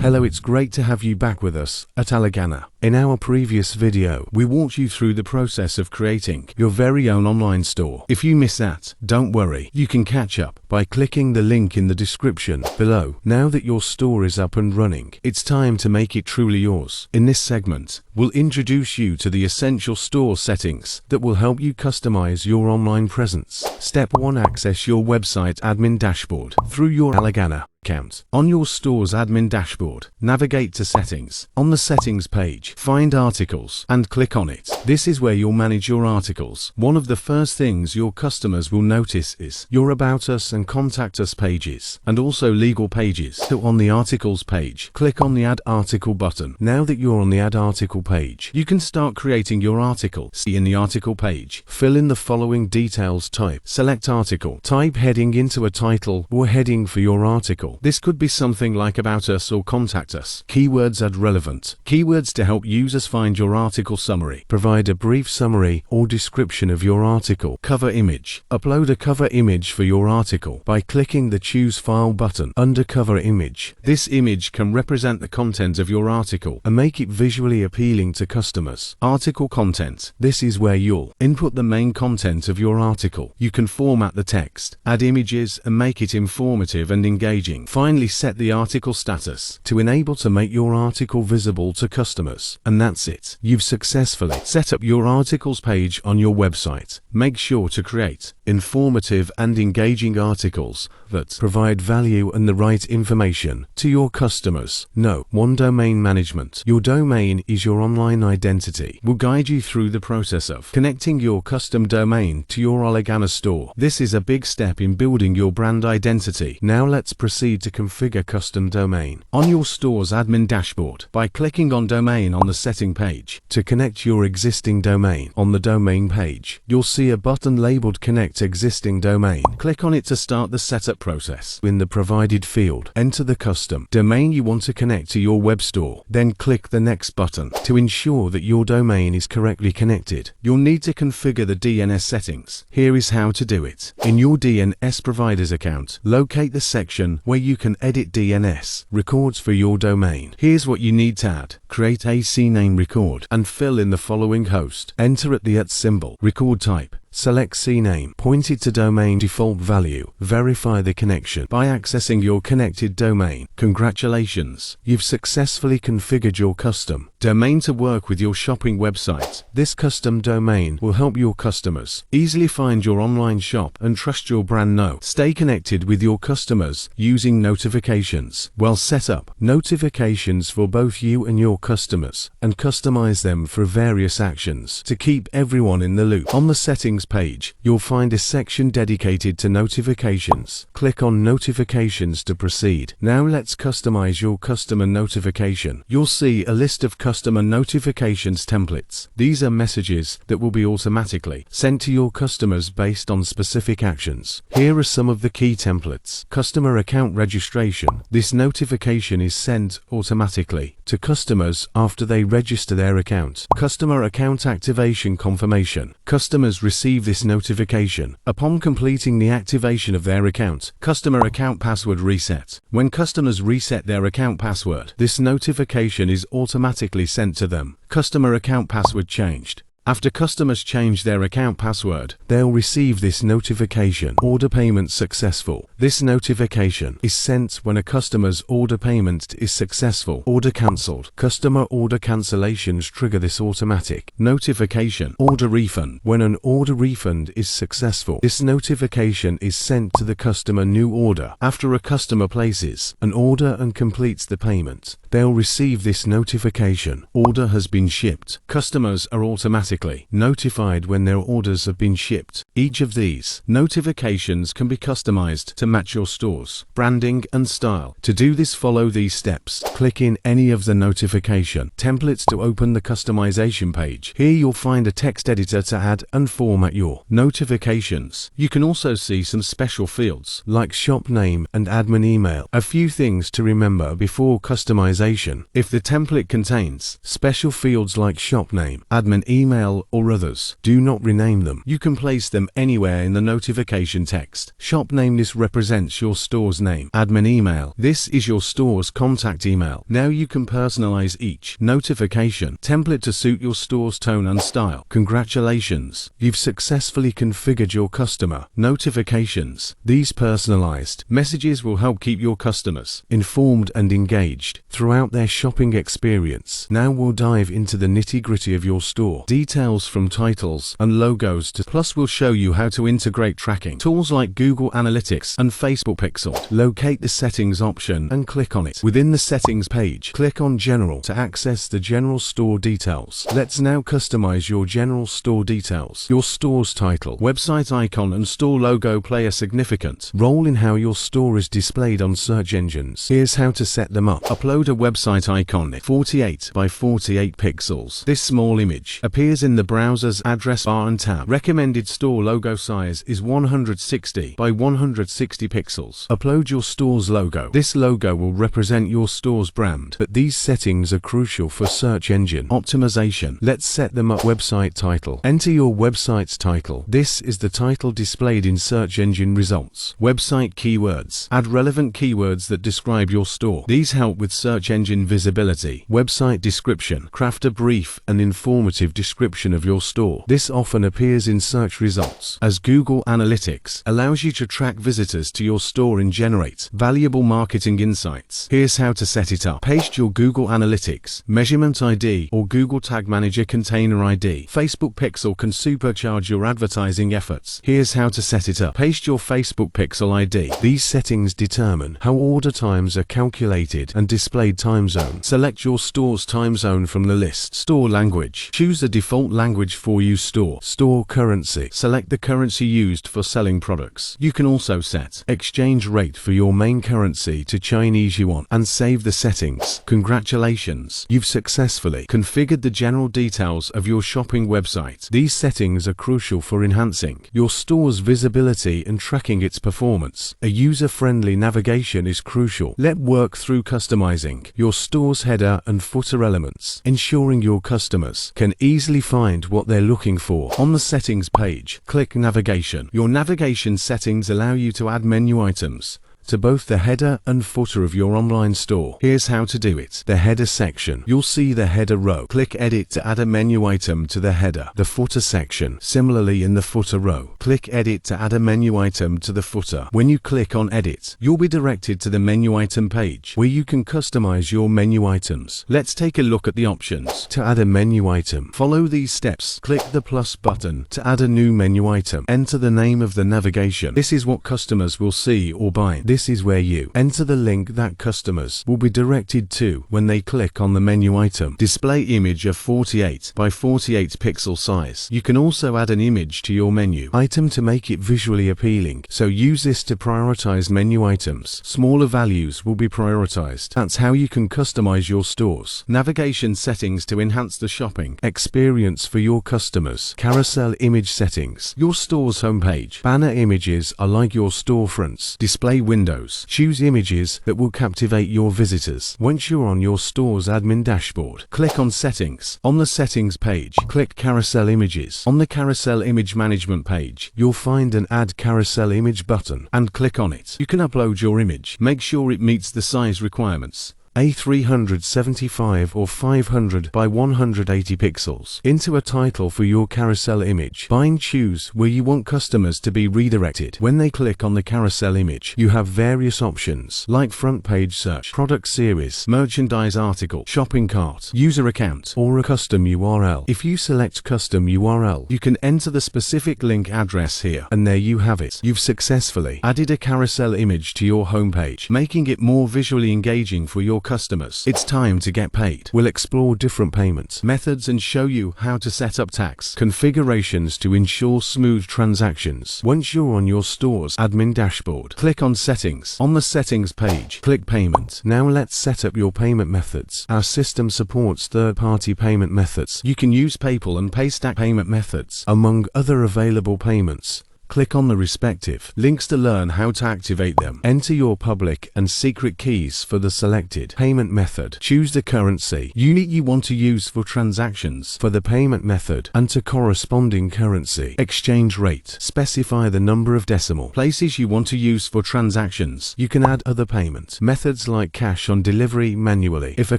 Hello, it's great to have you back with us at Allegana. In our previous video, we walked you through the process of creating your very own online store. If you missed that, don't worry, you can catch up by clicking the link in the description below. Now that your store is up and running, it's time to make it truly yours. In this segment, we'll introduce you to the essential store settings that will help you customize your online presence. Step 1. Access your website admin dashboard through your Allegana account. On your store's admin dashboard, navigate to Settings. On the Settings page, find Articles and click on it. This is where you'll manage your articles. One of the first things your customers will notice is your About Us and Contact Us pages, and also legal pages. So on the Articles page, click on the Add Article button. Now that you're on the Add Article page, you can start creating your article. See in the Article page, fill in the following details. Type, select article, type heading into a title or heading for your article. This could be something like About Us or Contact Us. Keywords. Add relevant keywords to help users find your article summary. Provide a brief summary or description of your article. Cover image. Upload a cover image for your article by clicking the Choose File button under Cover Image. This image can represent the content of your article and make it visually appealing to customers. Article content. This is where you'll input the main content of your article. You can format the text, add images, and make it informative and engaging. Finally, set the article status to enable to make your article visible to customers. And that's it. You've successfully set up your articles page on your website. Make sure to create informative and engaging articles that provide value and the right information to your customers. No. 1. Domain management. Your domain is your online identity. We'll guide you through the process of connecting your custom domain to your Allegana store. This is a big step in building your brand identity. Now let's proceed to configure custom domain. On your store's admin dashboard, by clicking on Domain on the Setting page, to connect your existing domain. On the Domain page, you'll see a button labeled Connect Existing Domain. Click on it to start the setup process. In the provided field, enter the custom domain you want to connect to your web store. Then click the Next button. To ensure that your domain is correctly connected, you'll need to configure the DNS settings. Here is how to do it. In your DNS provider's account, locate the section where you can edit DNS records for your domain. Here's what you need to add. Create a CNAME record and fill in the following host. Enter at the @ symbol. Record type. Select CNAME, point it to domain default value. Verify the connection by accessing your connected domain. Congratulations, you've successfully configured your custom domain to work with your shopping website. This custom domain will help your customers easily find your online shop and trust your brand. Stay connected with your customers using notifications. Well, set up notifications for both you and your customers and customize them for various actions to keep everyone in the loop. On the Settings page, you'll find a section dedicated to notifications. Click on Notifications to proceed. Now let's customize your customer notification. You'll see a list of customer notifications templates. These are messages that will be automatically sent to your customers based on specific actions. Here are some of the key templates. Customer account registration. This notification is sent automatically to customers after they register their account. Customer account activation confirmation. Customers receive this notification upon completing the activation of their account. Customer account password reset. When customers reset their account password, this notification is automatically sent to them. Customer account password changed. After customers change their account password, they'll receive this notification. Order payment successful. This notification is sent when a customer's order payment is successful. Order cancelled. Customer order cancellations trigger this automatic notification. Order refund. When an order refund is successful, this notification is sent to the customer new order. After a customer places an order and completes the payment, they'll receive this notification. Order has been shipped. Customers are automatically notified when their orders have been shipped. Each of these notifications can be customized to match your store's branding and style. To do this, follow these steps. Click in any of the notification templates to open the customization page. Here you'll find a text editor to add and format your notifications. You can also see some special fields like shop name and admin email. A few things to remember before customization. If the template contains special fields like shop name, admin email, email, or others. Do not rename them. You can place them anywhere in the notification text. Shop name. This represents your store's name. Admin email. This is your store's contact email. Now you can personalize each notification template to suit your store's tone and style. Congratulations! You've successfully configured your customer notifications. These personalized messages will help keep your customers informed and engaged throughout their shopping experience. Now we'll dive into the nitty-gritty of your store. Details from titles and logos to plus we'll show you how to integrate tracking tools like Google Analytics and Facebook Pixel. Locate the settings option and click on it. Within the settings page, click on General to access the general store details. Let's now customize your general store details. Your store's title, website icon, and store logo play a significant role in how your store is displayed on search engines. Here's how to set them up. Upload a website icon, 48 by 48 pixels. This small image appears in the browser's address bar and tab. Recommended store logo size is 160 by 160 pixels. Upload your store's logo. This logo will represent your store's brand, but these settings are crucial for search engine optimization. Let's set them up. Website title. Enter your website's title. This is the title displayed in search engine results. Website keywords. Add relevant keywords that describe your store. These help with search engine visibility. Website description. Craft a brief and informative description of your store. This often appears in search results, as Google Analytics allows you to track visitors to your store and generate valuable marketing insights. Here's how to set it up. Paste your Google Analytics measurement ID or Google Tag Manager container ID. Facebook Pixel can supercharge your advertising efforts. Here's how to set it up. Paste your Facebook Pixel ID. These settings determine how order times are calculated and displayed. Time zone. Select your store's time zone from the list. Store language. Choose the default language for your store. Store currency. Select the currency used for selling products. You can also set exchange rate for your main currency to Chinese yuan and save the settings. Congratulations! You've successfully configured the general details of your shopping website. These settings are crucial for enhancing your store's visibility and tracking its performance. A user-friendly navigation is crucial. Let's work through customizing your store's header and footer elements, ensuring your customers can easily find what they're looking for. On the settings page, click Navigation. Your navigation settings allow you to add menu items to both the header and footer of your online store. Here's how to do it. The header section. You'll see the header row. Click Edit to add a menu item to the header. The footer section. Similarly, in the footer row, click Edit to add a menu item to the footer. When you click on Edit, you'll be directed to the menu item page, where you can customize your menu items. Let's take a look at the options. To add a menu item, follow these steps. Click the plus button to add a new menu item. Enter the name of the navigation. This is what customers will see or bind. This is where you enter the link that customers will be directed to when they click on the menu item. Display image of 48 by 48 pixel size. You can also add an image to your menu item to make it visually appealing, so use this to prioritize menu items. Smaller values will be prioritized. That's how you can customize your stores. Navigation settings to enhance the shopping experience for your customers. Carousel image settings. Your store's homepage. Banner images are like your storefronts. Display windows. Choose images that will captivate your visitors. Once you're on your store's admin dashboard, click on Settings. On the Settings page, click Carousel Images. On the Carousel Image Management page, you'll find an Add Carousel Image button and click on it. You can upload your image. Make sure it meets the size requirements. A375 or 500 by 180 pixels into a title for your carousel image. Choose where you want customers to be redirected. When they click on the carousel image, you have various options like front page search, product series, merchandise article, shopping cart, user account, or a custom URL. If you select custom URL, you can enter the specific link address here, and there you have it. You've successfully added a carousel image to your homepage, making it more visually engaging for your customers. It's time to get paid. We'll explore different payment methods and show you how to set up tax configurations to ensure smooth transactions. Once you're on your store's admin dashboard, click on Settings. On the Settings page, click Payment. Now let's set up your payment methods. Our system supports third-party payment methods. You can use PayPal and PayStack payment methods, among other available payments. Click on the respective links to learn how to activate them. Enter your public and secret keys for the selected payment method. Choose the currency unit you want to use for transactions for the payment method and to corresponding currency exchange rate. Specify the number of decimal places you want to use for transactions. You can add other payment methods like cash on delivery manually. If a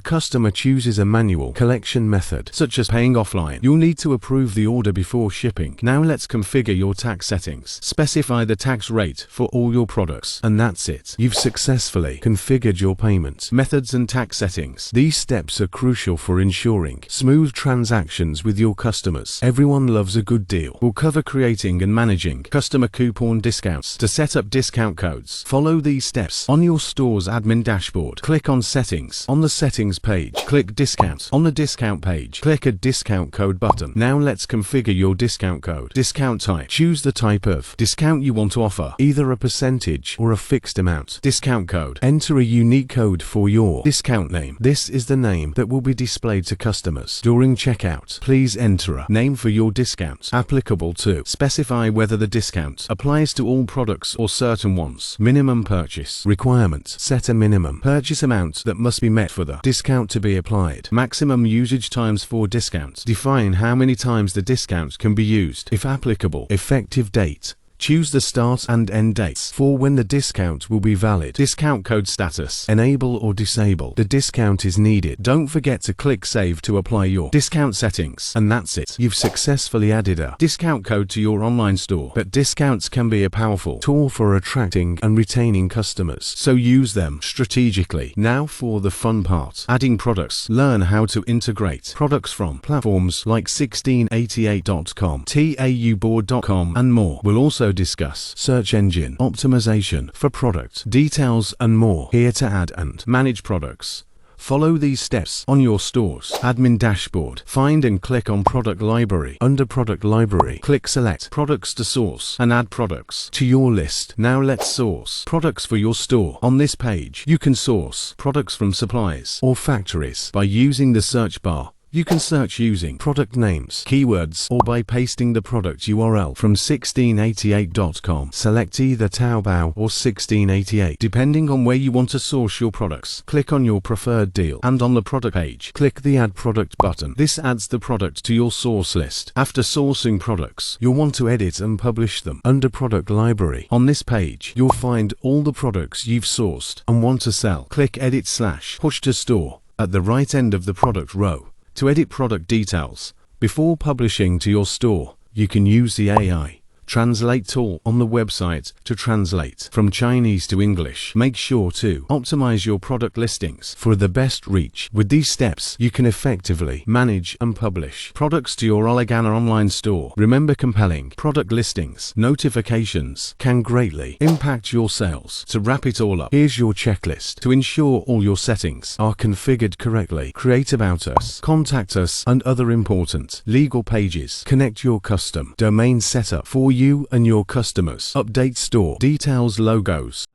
customer chooses a manual collection method, such as paying offline, you'll need to approve the order before shipping. Now let's configure your tax settings. Specify the tax rate for all your products, and that's it. You've successfully configured your payment methods and tax settings. These steps are crucial for ensuring smooth transactions with your customers. Everyone loves a good deal. We'll cover creating and managing customer coupon discounts. To set up discount codes, follow these steps. On your store's admin dashboard, click on Settings. On the Settings page, click Discount. On the Discount page, click a Discount Code button. Now let's configure your discount code. Discount type. Choose the type of discount you want to offer, either a percentage or a fixed amount. Discount code. Enter a unique code for your discount name. This is the name that will be displayed to customers during checkout. Please enter a name for your discount applicable to. Specify whether the discount applies to all products or certain ones. Minimum purchase requirement. Set a minimum purchase amount that must be met for the discount to be applied. Maximum usage times for discounts. Define how many times the discount can be used, if applicable. Effective date. Choose the start and end dates for when the discount will be valid. Discount code status. Enable or disable. The discount is needed. Don't forget to click Save to apply your discount settings. And that's it. You've successfully added a discount code to your online store. But discounts can be a powerful tool for attracting and retaining customers, so use them strategically. Now for the fun part. Adding products. Learn how to integrate products from platforms like 1688.com, tauboard.com and more. We'll also discuss search engine optimization for product details and more. Here to add and manage products. Follow these steps on your store's admin dashboard. Find and click on Product Library. Under Product Library, click Select Products to source and add products to your list. Now let's source products for your store. On this page, you can source products from suppliers or factories by using the search bar. You can search using product names, keywords, or by pasting the product URL from 1688.com. Select either Taobao or 1688, depending on where you want to source your products. Click on your preferred deal, and on the product page, click the Add Product button. This adds the product to your source list. After sourcing products, you'll want to edit and publish them. Under Product Library, on this page, you'll find all the products you've sourced and want to sell. Click Edit/Push to Store at the right end of the product row to edit product details. Before publishing to your store, you can use the AI Translate tool on the website to translate from Chinese to English. Make sure to optimize your product listings for the best reach. With these steps, you can effectively manage and publish products to your Allegana online store. Remember, compelling product listings notifications can greatly impact your sales. To wrap it all up, here's your checklist to ensure all your settings are configured correctly. Create About Us, Contact Us, and other important legal pages. Connect your custom domain setup for you and your customers. Update store details, logos.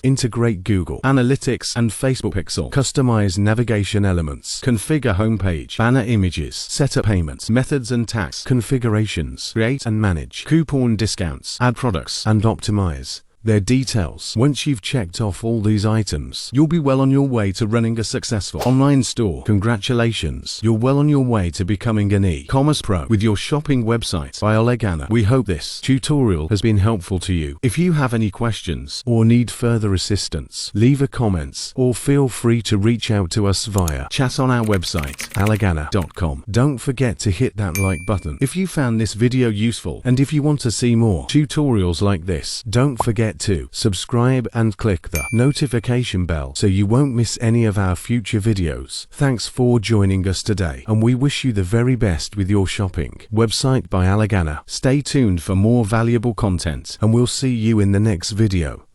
Integrate Google Analytics and Facebook Pixel. Customize navigation elements. Configure homepage, banner images. Set up payments, methods and tax configurations. Create and manage coupon discounts. Add products and optimize their details. Once you've checked off all these items, you'll be well on your way to running a successful online store. Congratulations, you're well on your way to becoming an e-commerce pro with your shopping website by Allegana. We hope this tutorial has been helpful to you. If you have any questions or need further assistance, leave a comment or feel free to reach out to us via chat on our website, allegana.com. Don't forget to hit that like button if you found this video useful, and if you want to see more tutorials like this, don't forget to subscribe and click the notification bell so you won't miss any of our future videos. Thanks for joining us today, and we wish you the very best with your shopping website by Allegana. Stay tuned for more valuable content, and we'll see you in the next video.